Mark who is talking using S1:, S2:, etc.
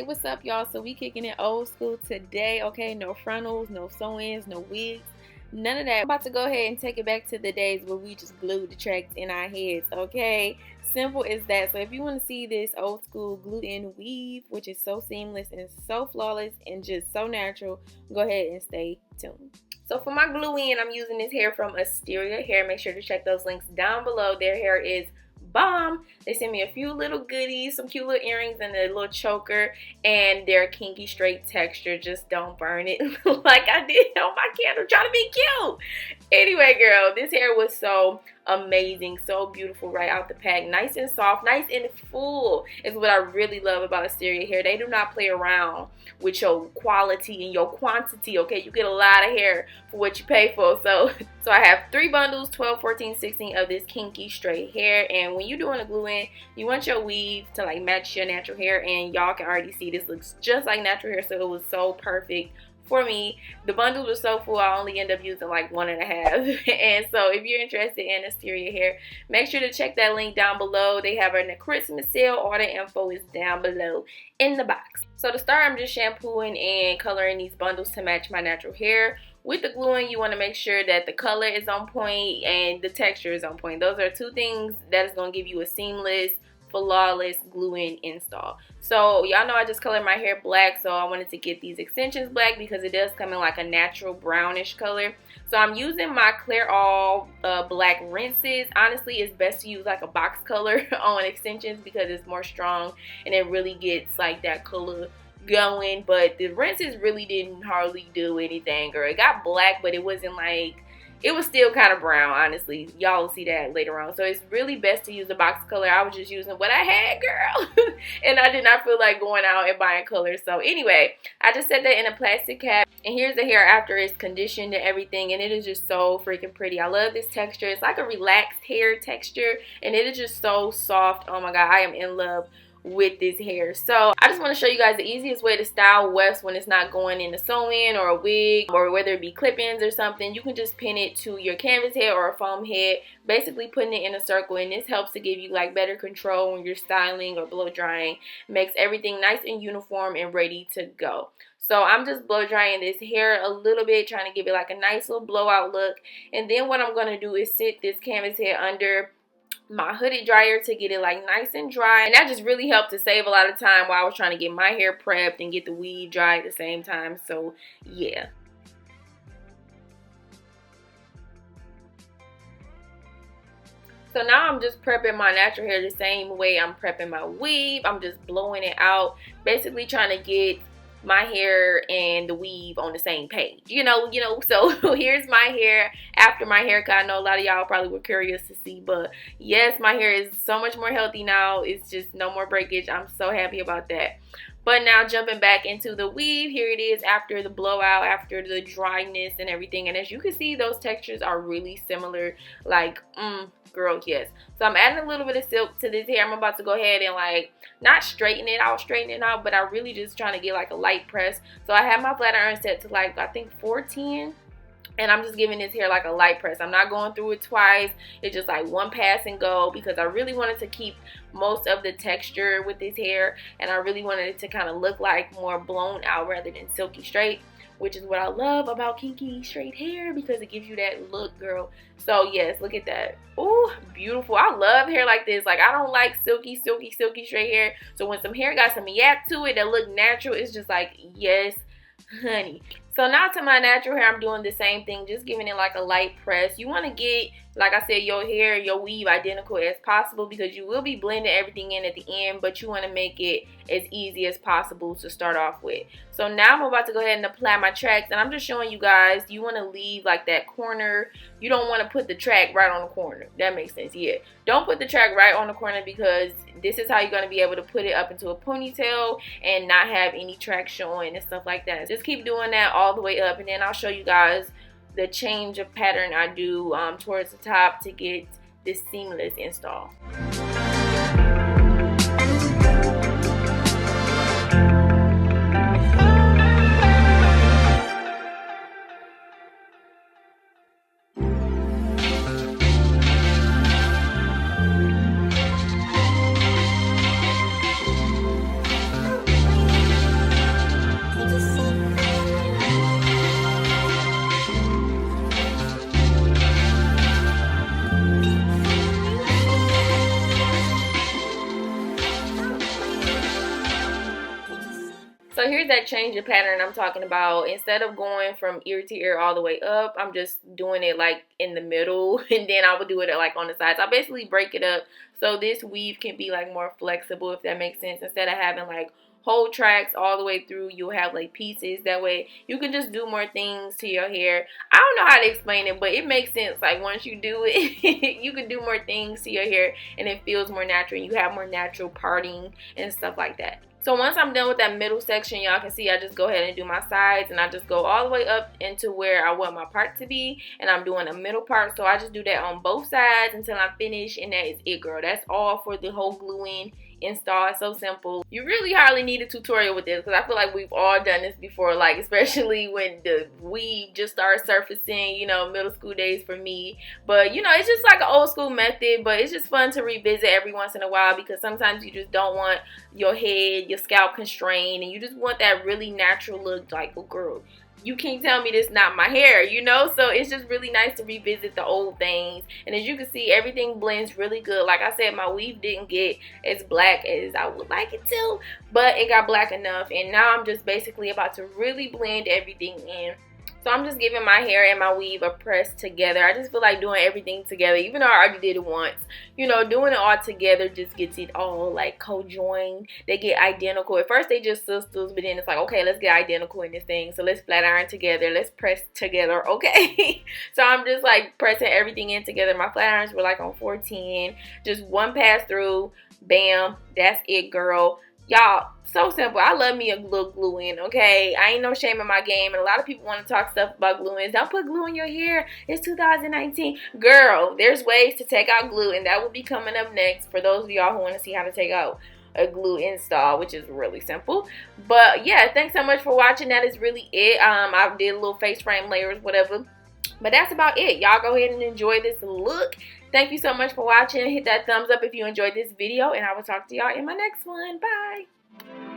S1: Hey, what's up, y'all? So we kicking it old school today, okay? No frontals, no sew-ins, no wigs, none of that. I'm about to go ahead and take it back to the days where we just glued the tracks in our heads, okay? Simple as that. So if you want to see this old school glued in weave, which is so seamless and so flawless and just so natural, go ahead and stay tuned. So for my glue in, I'm using this hair from AsteriaHair. Make sure to check those links down below. Their hair is bomb. They sent me a few little goodies, some cute little earrings and a little choker, and their kinky straight texture. Just don't burn it like I did on my candle trying to be cute. Anyway, girl, this hair was so amazing, so beautiful right out the pack. Nice and soft, nice and full is what I really love about AsteriaHair. They do not play around with your quality and your quantity, okay? You get a lot of hair for what you pay for. So I have 3 bundles, 12, 14, 16 of this kinky straight hair. And when you're doing a glue in, you want your weave to like match your natural hair, and y'all can already see this looks just like natural hair, so it was so perfect for me. The bundles were so full, I only end up using like 1.5. And so if you're interested in AsteriaHair, make sure to check that link down below. They have a Christmas sale. All the info is down below in the box. So to start, I'm just shampooing and coloring these bundles to match my natural hair. With the gluing, you want to make sure that the color is on point and the texture is on point. Those are 2 things that is going to give you a seamless, flawless glue-in install. So y'all know I just colored my hair black, so I wanted to get these extensions black because it does come in like a natural brownish color. So I'm using my Clear All black rinses. Honestly, it's best to use like a box color on extensions because it's more strong and it really gets like that color going. But the rinses really didn't hardly do anything, girl. It got black, but it wasn't like, it was still kind of brown, honestly. Y'all will see that later on. So it's really best to use the box color. I was just using what I had, girl. And I did not feel like going out and buying colors. So anyway, I just set that in a plastic cap. And here's the hair after it's conditioned and everything. And it is just so freaking pretty. I love this texture. It's like a relaxed hair texture. And it is just so soft. Oh my God, I am in love with this hair. So I just want to show you guys the easiest way to style wefts when it's not going in a sew-in or a wig, or whether it be clip-ins or something. You can just pin it to your canvas head or a foam head, basically putting it in a circle, and this helps to give you like better control when you're styling or blow drying. Makes everything nice and uniform and ready to go. So I'm just blow drying this hair a little bit, trying to give it like a nice little blowout look. And then what I'm going to do is sit this canvas head under my hooded dryer to get it like nice and dry, and that just really helped to save a lot of time while I was trying to get my hair prepped and get the weave dry at the same time. So yeah. So now I'm just prepping my natural hair the same way I'm prepping my weave. I'm just blowing it out, basically trying to get my hair and the weave on the same page, you know. So here's my hair after my haircut. I know a lot of y'all probably were curious to see, but yes, my hair is so much more healthy now. It's just no more breakage. I'm so happy about that. But now jumping back into the weave, here it is after the blowout, after the dryness and everything. And as you can see, those textures are really similar. Like, girl, yes. So I'm adding a little bit of silk to this hair. I'm about to go ahead and like, not straighten it out, but I really just trying to get like a light press. So I have my flat iron set to like, I think 410. And I'm just giving this hair like a light press. I'm not going through it twice. It's just like one pass and go, because I really wanted to keep most of the texture with this hair. And I really wanted it to kind of look like more blown out rather than silky straight, which is what I love about kinky straight hair, because it gives you that look, girl. So yes, look at that. Ooh, beautiful. I love hair like this. Like, I don't like silky straight hair. So when some hair got some yak to it that look natural, it's just like, yes, honey. So now to my natural hair, I'm doing the same thing, just giving it like a light press. You want to get, like I said, your hair, your weave identical as possible, because you will be blending everything in at the end, but you want to make it as easy as possible to start off with. So now I'm about to go ahead and apply my tracks, and I'm just showing you guys, you want to leave like that corner. You don't want to put the track right on the corner. That makes sense, yeah. Don't put the track right on the corner, because this is how you're going to be able to put it up into a ponytail and not have any track showing and stuff like that. Just keep doing that all the way up, and then I'll show you guys the change of pattern I do towards the top to get this seamless install. So here's that change of pattern I'm talking about. Instead of going from ear to ear all the way up, I'm just doing it like in the middle, and then I would do it like on the sides. I basically break it up so this weave can be like more flexible, if that makes sense. Instead of having like whole tracks all the way through, you'll have like pieces. That way you can just do more things to your hair. I don't know how to explain it, but it makes sense. Like once you do it, you can do more things to your hair and it feels more natural. You have more natural parting and stuff like that. So once I'm done with that middle section, y'all can see I just go ahead and do my sides, and I just go all the way up into where I want my part to be, and I'm doing a middle part. So I just do that on both sides until I'm finished, and that is it, girl. That's all for the whole glue-in install. It's so simple. You really hardly need a tutorial with this, because I feel like we've all done this before, like especially when the weave just started surfacing, you know, middle school days for me. But you know, it's just like an old school method, but it's just fun to revisit every once in a while, because sometimes you just don't want your head, your scalp constrained, and you just want that really natural look. Like, oh girl, you can't tell me this not my hair, you know? So it's just really nice to revisit the old things. And as you can see, everything blends really good. Like I said, my weave didn't get as black as I would like it to, but it got black enough. And now I'm just basically about to really blend everything in. So I'm just giving my hair and my weave a press together. I just feel like doing everything together, even though I already did it once. You know, doing it all together just gets it all like co-joined. They get identical. At first they just sisters, but then it's like, okay, let's get identical in this thing. So let's flat iron together. Let's press together, okay? So I'm just like pressing everything in together. My flat irons were like on 410. Just one pass through. Bam. That's it, girl. Y'all, so simple. I love me a little glue in, okay? I ain't no shame in my game, and a lot of people want to talk stuff about glue ins. Don't put glue in your hair. It's 2019. Girl, there's ways to take out glue, and that will be coming up next for those of y'all who want to see how to take out a glue install, which is really simple. But yeah, thanks so much for watching. That is really it. I did a little face frame layers, whatever. But that's about it. Y'all go ahead and enjoy this look. Thank you so much for watching. Hit that thumbs up if you enjoyed this video, and I will talk to y'all in my next one. Bye.